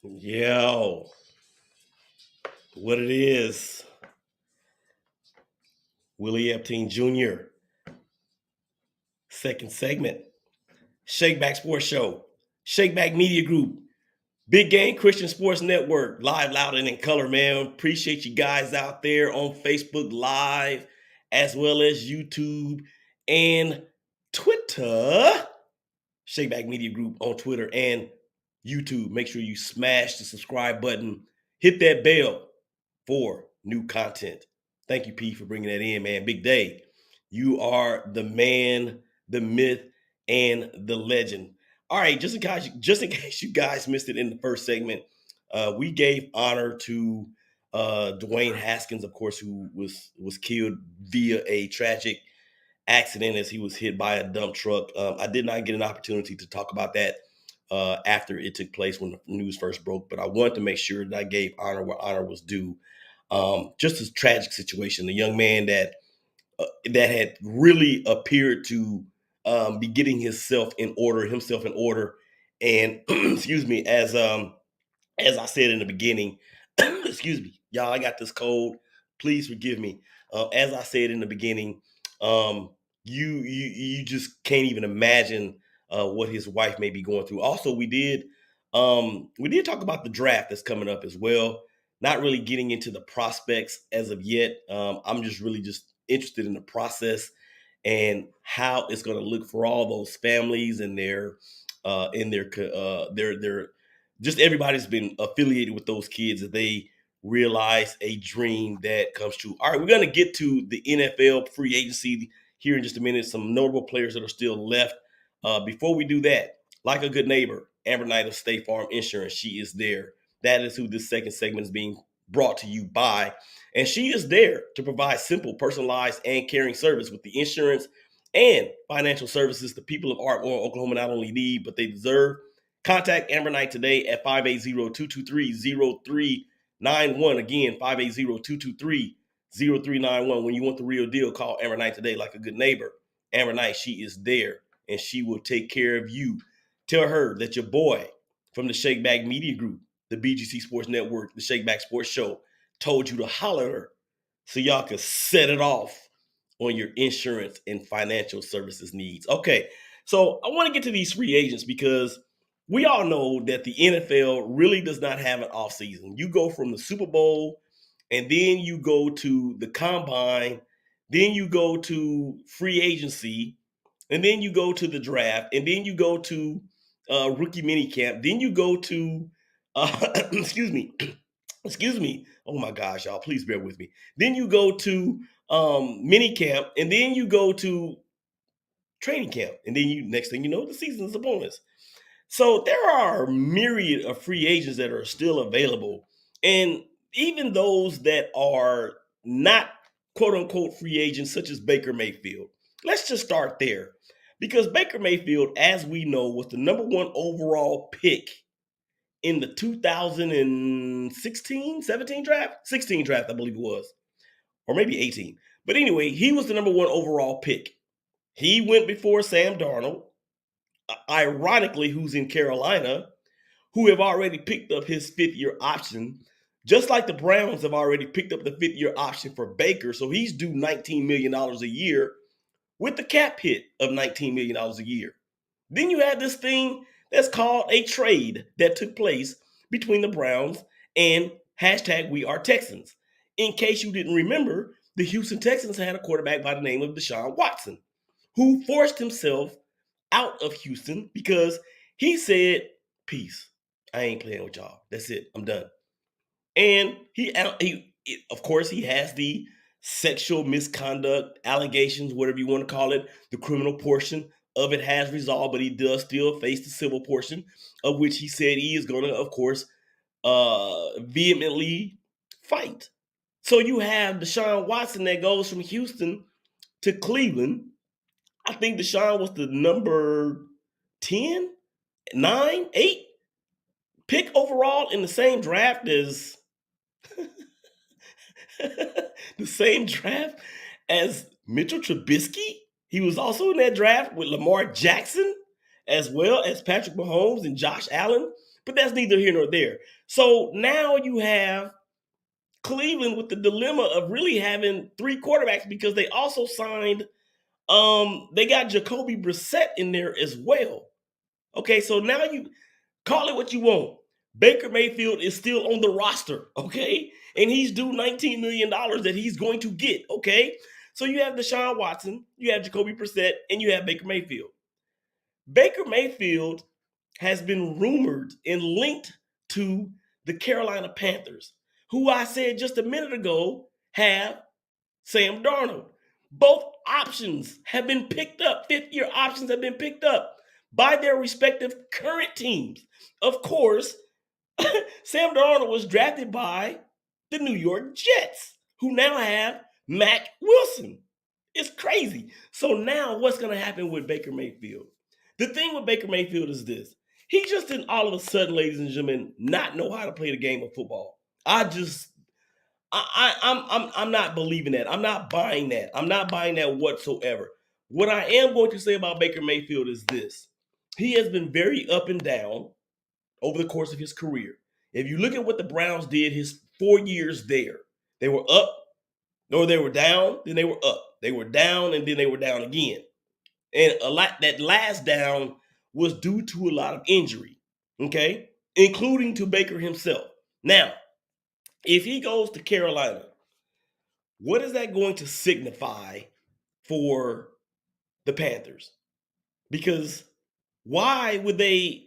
Yo, what it is, Willie Epting Jr., second segment, ShakeBack Sports Show, ShakeBack Media Group, Big Game Christian Sports Network, live, loud, and in color, man. Appreciate you guys out there on Facebook Live, as well as YouTube and Twitter. ShakeBack Media Group on Twitter and YouTube. Make sure you smash the subscribe button, hit that bell for new content. Thank you, P, for bringing that in, man. Big day. You are the man, the myth, and the legend. All right, just in case you guys missed it in the first segment, we gave honor to Dwayne Haskins, of course, who was killed via a tragic accident as he was hit by a dump truck. I did not get an opportunity to talk about that after it took place when the news first broke, but I wanted to make sure that I gave honor where honor was due. Just a tragic situation. A young man that had really appeared to be getting himself in order, and excuse me, as I said in the beginning, excuse me, y'all, I got this cold. Please forgive me. As I said in the beginning, you just can't even imagine what his wife may be going through. Also, we did talk about the draft that's coming up as well. Not really getting into the prospects as of yet. I'm just really just interested in the process and how it's going to look for all those families and their just everybody's been affiliated with those kids that they realize a dream that comes true. All right, we're going to get to the NFL free agency here in just a minute. Some notable players that are still left. Before we do that, like a good neighbor, Amber Knight of State Farm Insurance, she is there. That is who this second segment is being brought to you by. And she is there to provide simple, personalized, and caring service with the insurance and financial services the people of Ardmore, Oklahoma not only need, but they deserve. Contact Amber Knight today at 580-223-0391. Again, 580-223-0391. When you want the real deal, call Amber Knight today like a good neighbor. Amber Knight, she is there, and she will take care of you. Tell her that your boy from the ShakeBack Media Group, the BGC Sports Network, the ShakeBack Sports Show, told you to holler at her so y'all can set it off on your insurance and financial services needs. Okay, so I want to get to these free agents because we all know that the NFL really does not have an offseason. You go from the Super Bowl, and then you go to the combine, then you go to free agency, and then you go to the draft, and then you go to rookie minicamp, then you go to excuse me, excuse me. Oh my gosh, y'all, please bear with me. Then you go to minicamp, and then you go to training camp, and then you next thing you know, the season is upon us. So there are a myriad of free agents that are still available. And even those that are not quote unquote free agents, such as Baker Mayfield. Let's just start there. Because Baker Mayfield, as we know, was the number one overall pick in the 2016, 17 draft, 16 draft, I believe it was, or maybe 18. But anyway, he was the number one overall pick. He went before Sam Darnold, ironically, who's in Carolina, who have already picked up his fifth-year option, just like the Browns have already picked up the fifth-year option for Baker. So he's due $19 million a year with the cap hit of $19 million a year. Then you have this thing that's called a trade that took place between the Browns and hashtag We Are Texans. In case you didn't remember, the Houston Texans had a quarterback by the name of Deshaun Watson, who forced himself out of Houston because he said, peace. I ain't playing with y'all. That's it. I'm done. And he of course, he has the sexual misconduct allegations, whatever you want to call it. The criminal portion of it has resolved, but he does still face the civil portion, of which he said he is going to, of course, vehemently fight. So you have Deshaun Watson that goes from Houston to Cleveland. I think Deshaun was the number 10, 9, 8 pick overall in the same draft as the same draft as Mitchell Trubisky. He was also in that draft with Lamar Jackson, as well as Patrick Mahomes and Josh Allen. But that's neither here nor there. So now you have Cleveland with the dilemma of really having three quarterbacks because they also signed, they got Jacoby Brissett in there as well. Okay, so now you call it what you want. Baker Mayfield is still on the roster, okay? And he's due $19 million that he's going to get, okay? So you have Deshaun Watson, you have Jacoby Brissett, and you have Baker Mayfield. Baker Mayfield has been rumored and linked to the Carolina Panthers, who I said just a minute ago have Sam Darnold. Both options have been picked up. Fifth-year options have been picked up by their respective current teams. Of course, Sam Darnold was drafted by the New York Jets, who now have Mac Wilson. It's crazy. So now what's going to happen with Baker Mayfield? The thing with Baker Mayfield is this. He just didn't all of a sudden, ladies and gentlemen, not know how to play the game of football. I'm not believing that. I'm not buying that. I'm not buying that whatsoever. What I am going to say about Baker Mayfield is this. He has been very up and down over the course of his career. If you look at what the Browns did his 4 years there, they were up, or they were down, then they were up. They were down, and then they were down again. And that last down was due to a lot of injury, okay, including to Baker himself. Now, if he goes to Carolina, what is that going to signify for the Panthers? Because why would they?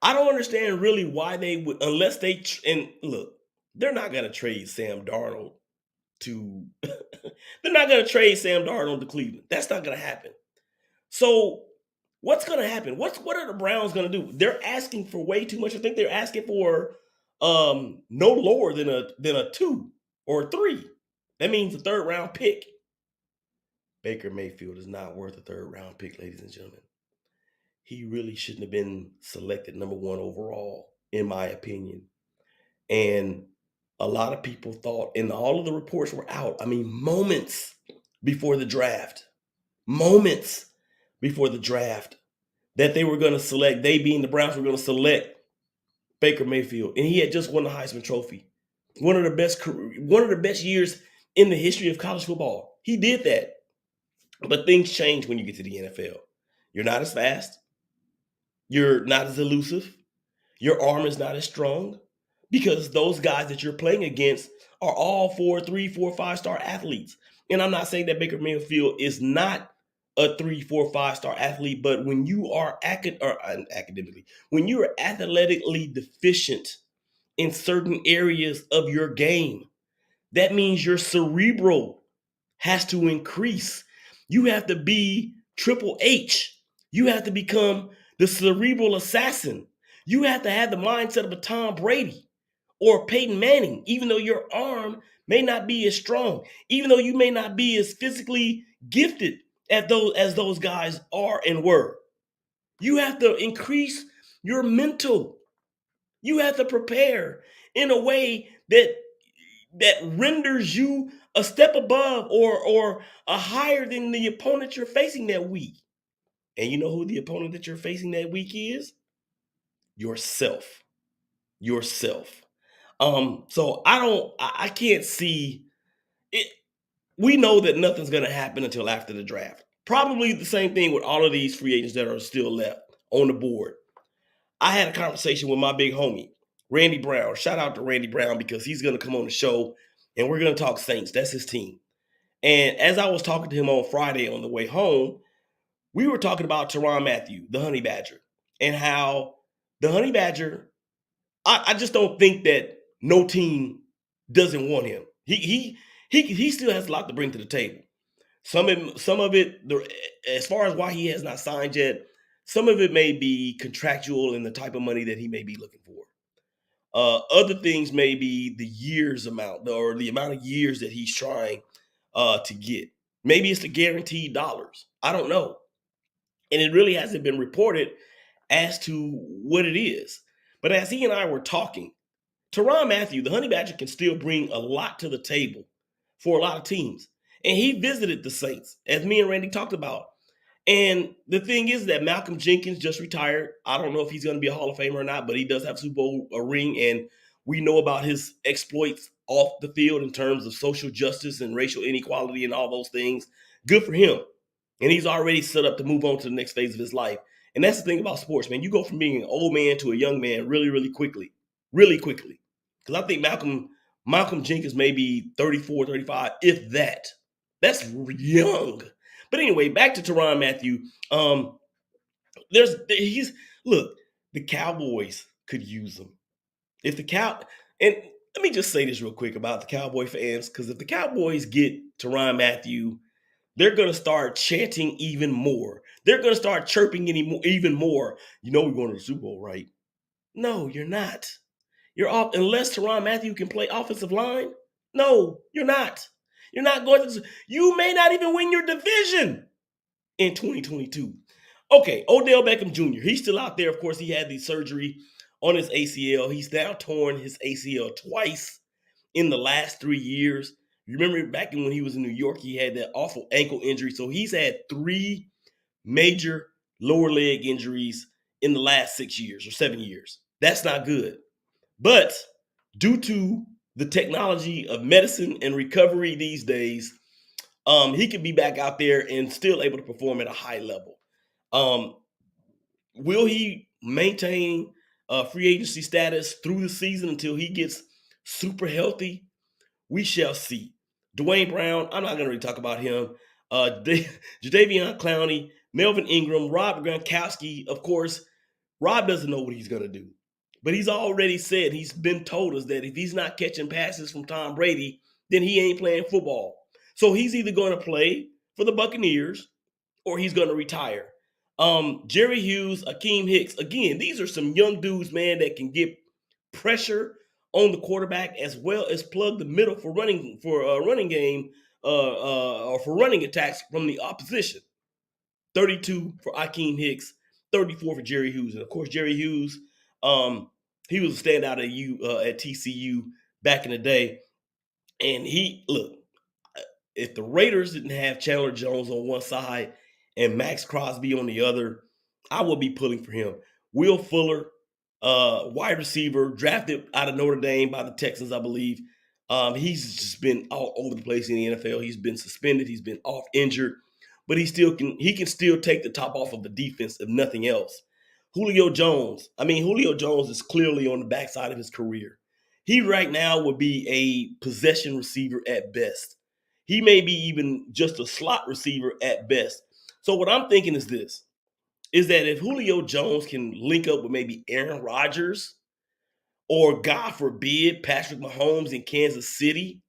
I don't understand really why they would, unless they, and look, they're not going to trade Sam Darnold to, they're not going to trade Sam Darnold to Cleveland. That's not going to happen. So what's going to happen? What are the Browns going to do? They're asking for way too much. I think they're asking for no lower than a 2 or a 3. That means a third round pick. Baker Mayfield is not worth a third round pick, ladies and gentlemen. He really shouldn't have been selected number 1 overall, in my opinion. And a lot of people thought, and all of the reports were out, I mean, moments before the draft, that they were going to select, they being the Browns were going to select Baker Mayfield. And he had just won the Heisman Trophy. One of the best years in the history of college football. He did that. But things change when you get to the NFL. You're not as fast. You're not as elusive. Your arm is not as strong because those guys that you're playing against are all 4, 3, 4, 5-star athletes. And I'm not saying that Baker Mayfield is not a 3, 4, 5-star athlete, but when you are academically, when you are athletically deficient in certain areas of your game, that means your cerebral has to increase. You have to be Triple H. You have to become the cerebral assassin. You have to have the mindset of a Tom Brady or Peyton Manning, even though your arm may not be as strong, even though you may not be as physically gifted as those guys are and were. You have to increase your mental. You have to prepare in a way that renders you a step above or a higher than the opponent you're facing that week. And you know who the opponent that you're facing that week is? Yourself. So I can't see it. We know that nothing's going to happen until after the draft. Probably the same thing with all of these free agents that are still left on the board. I had a conversation with my big homie, Randy Brown. Shout out to Randy Brown because he's going to come on the show and we're going to talk Saints. That's his team. And as I was talking to him on Friday on the way home, we were talking about Tyrann Mathieu, the Honey Badger, and how the Honey Badger, I just don't think that no team doesn't want him. He still has a lot to bring to the table. Some of it, as far as why he has not signed yet, some of it may be contractual and the type of money that he may be looking for. Other things may be the years amount or the amount of years that he's trying to get. Maybe it's the guaranteed dollars. I don't know. And it really hasn't been reported as to what it is. But as he and I were talking, Tyrann Mathieu, the Honey Badger, can still bring a lot to the table for a lot of teams. And he visited the Saints, as me and Randy talked about. And the thing is that Malcolm Jenkins just retired. I don't know if he's going to be a Hall of Famer or not, but he does have a Super Bowl ring, and we know about his exploits off the field in terms of social justice and racial inequality and all those things. Good for him. And he's already set up to move on to the next phase of his life. And that's the thing about sports, man. You go from being an old man to a young man really, really quickly. Really quickly. Because I think Malcolm Jenkins may be 34, 35, if that. That's young. But anyway, back to Tyrann Mathieu. He's look, the Cowboys could use him. If the and let me just say this real quick about the Cowboy fans, because if the Cowboys get Tyrann Mathieu, they're going to start chanting even more. They're going to start chirping even more. You know we're going to the Super Bowl, right? No, you're not. You're off unless Tyrann Mathieu can play offensive line. No, you're not. You're not going to. You may not even win your division in 2022. Okay, Odell Beckham Jr. He's still out there. Of course, he had the surgery on his ACL. He's now torn his ACL twice in the last 3 years. You remember back when he was in New York, he had that awful ankle injury. So he's had 3 major lower leg injuries in the last 6 years or 7 years. That's not good. But due to the technology of medicine and recovery these days, he could be back out there and still able to perform at a high level. Will he maintain free agency status through the season until he gets super healthy? We shall see. Dwayne Brown, I'm not going to really talk about him. Jadeveon Clowney, Melvin Ingram, Rob Gronkowski. Of course, Rob doesn't know what he's going to do. But he's already said, he's been told us that if he's not catching passes from Tom Brady, then he ain't playing football. So he's either going to play for the Buccaneers or he's going to retire. Jerry Hughes, Akeem Hicks. Again, these are some young dudes, man, that can get pressure on the quarterback as well as plug the middle for running game or for running attacks from the opposition. 32 for Akeem Hicks, 34 for Jerry Hughes, and of course Jerry Hughes, he was a standout at TCU back in the day, and if the Raiders didn't have Chandler Jones on one side and Max Crosby on the other, I would be pulling for him. Will Fuller, wide receiver, drafted out of Notre Dame by the Texans, I believe. He's just been all over the place in the NFL. He's been suspended. He's been off injured, but he can still take the top off of the defense if nothing else. Julio Jones. Julio Jones is clearly on the backside of his career. He right now would be a possession receiver at best. He may be even just a slot receiver at best. So what I'm thinking is this, is that if Julio Jones can link up with maybe Aaron Rodgers or God forbid Patrick Mahomes in Kansas City,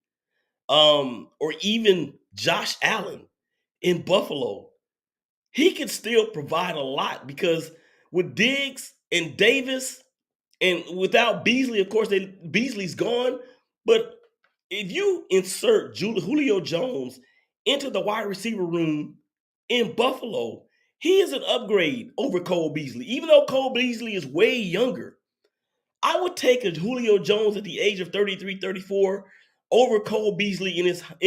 or even Josh Allen in Buffalo, he could still provide a lot because with Diggs and Davis and without Beasley, of course, Beasley's gone, but if you insert Julio Jones into the wide receiver room in Buffalo, he is an upgrade over Cole Beasley. Even though Cole Beasley is way younger, I would take a Julio Jones at the age of 33, 34 over Cole Beasley in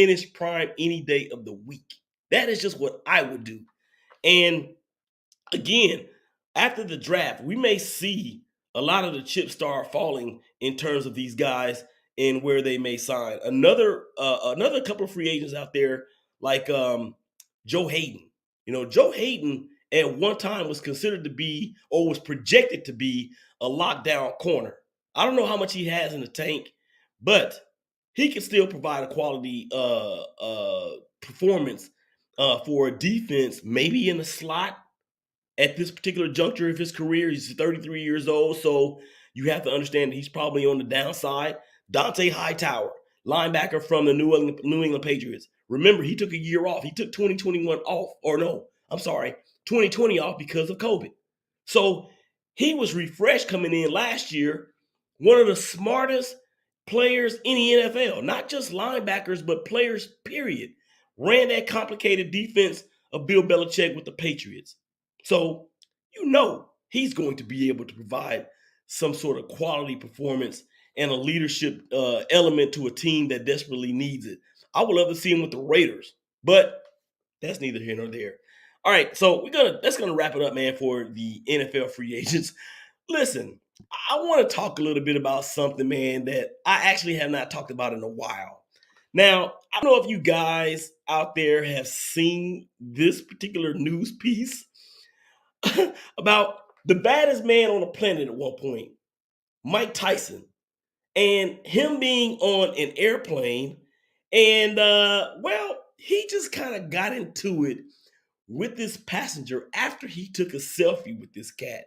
his prime any day of the week. That is just what I would do. And again, after the draft, we may see a lot of the chips start falling in terms of these guys and where they may sign. Another couple of free agents out there like Joe Hayden. Joe Hayden at one time was considered to be or was projected to be a lockdown corner. I don't know how much he has in the tank, but he can still provide a quality performance for a defense, maybe in the slot at this particular juncture of his career. He's 33 years old, so you have to understand that he's probably on the downside. Dante Hightower, linebacker from the New England Patriots. Remember, he took a year off. He took 2021 off, 2020 off because of COVID. So he was refreshed coming in last year, one of the smartest players in the NFL, not just linebackers, but players, period. Ran that complicated defense of Bill Belichick with the Patriots. So, he's going to be able to provide some sort of quality performance and a leadership element to a team that desperately needs it. I would love to see him with the Raiders, but that's neither here nor there. All right, so that's gonna wrap it up, man, for the NFL free agents. Listen, I want to talk a little bit about something, man, that I actually have not talked about in a while. Now, I don't know if you guys out there have seen this particular news piece about the baddest man on the planet at one point, Mike Tyson, and him being on an airplane. And, well, he just kind of got into it with this passenger after he took a selfie with this cat.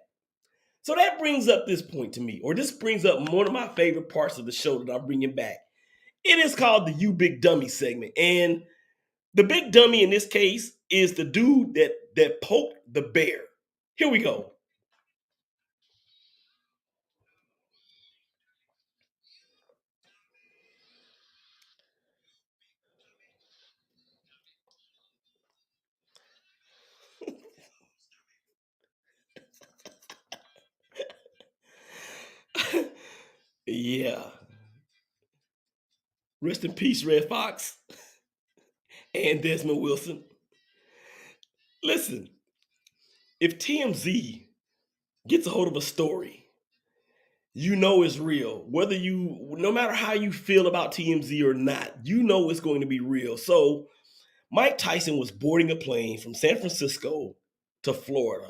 So that brings up this point to me, or this brings up one of my favorite parts of the show that I'm bringing back. It is called the You Big Dummy segment. And the big dummy in this case is the dude that poked the bear. Here we go. Yeah. Rest in peace, Red Fox and Desmond Wilson. Listen, if TMZ gets a hold of a story, you know it's real. No matter how you feel about TMZ or not, you know it's going to be real. So Mike Tyson was boarding a plane from San Francisco to Florida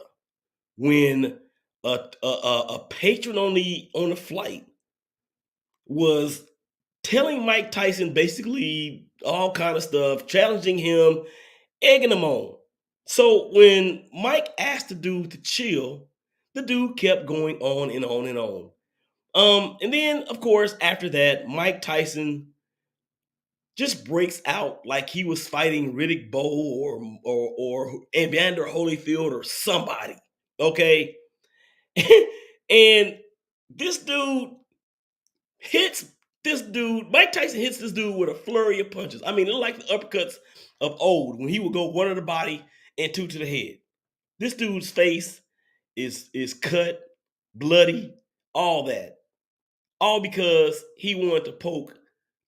when a patron on the flight was telling Mike Tyson basically all kind of stuff, challenging him, egging him on. So when Mike asked the dude to chill, the dude kept going on and on and on. And then, of course, after that, Mike Tyson just breaks out like he was fighting Riddick Bowe or Evander Holyfield or somebody. Okay. And this dude hits Mike Tyson hits this dude with a flurry of punches. I mean, it looked like the uppercuts of old when he would go one to the body and two to the head. This dude's face is cut, bloody, all that. All because he wanted to poke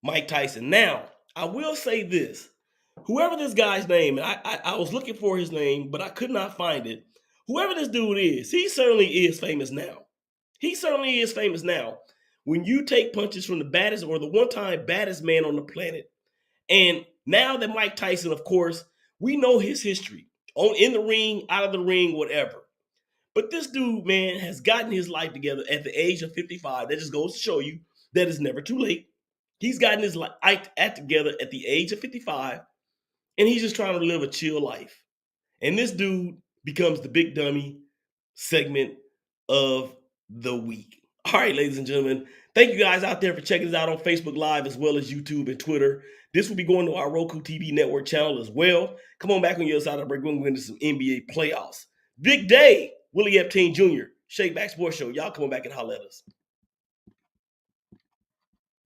Mike Tyson. Now, I will say this. Whoever this guy's name, and I was looking for his name, but I could not find it. Whoever this dude is, he certainly is famous now. He certainly is famous now. When you take punches from the baddest or the one-time baddest man on the planet, and now that Mike Tyson, of course, we know his history in the ring, out of the ring, whatever. But this dude, man, has gotten his life together at the age of 55. That just goes to show you that it's never too late. He's gotten his life act together at the age of 55, and he's just trying to live a chill life. And this dude becomes the big dummy segment of the week. All right, ladies and gentlemen, thank you guys out there for checking us out on Facebook Live as well as YouTube and Twitter. This will be going to our Roku TV network channel as well. Come on back on the other side of the break. We're going to go into some NBA playoffs. Big day. Willie Epstein Jr., ShakeBack Sports Show. Y'all come on back and holler at us.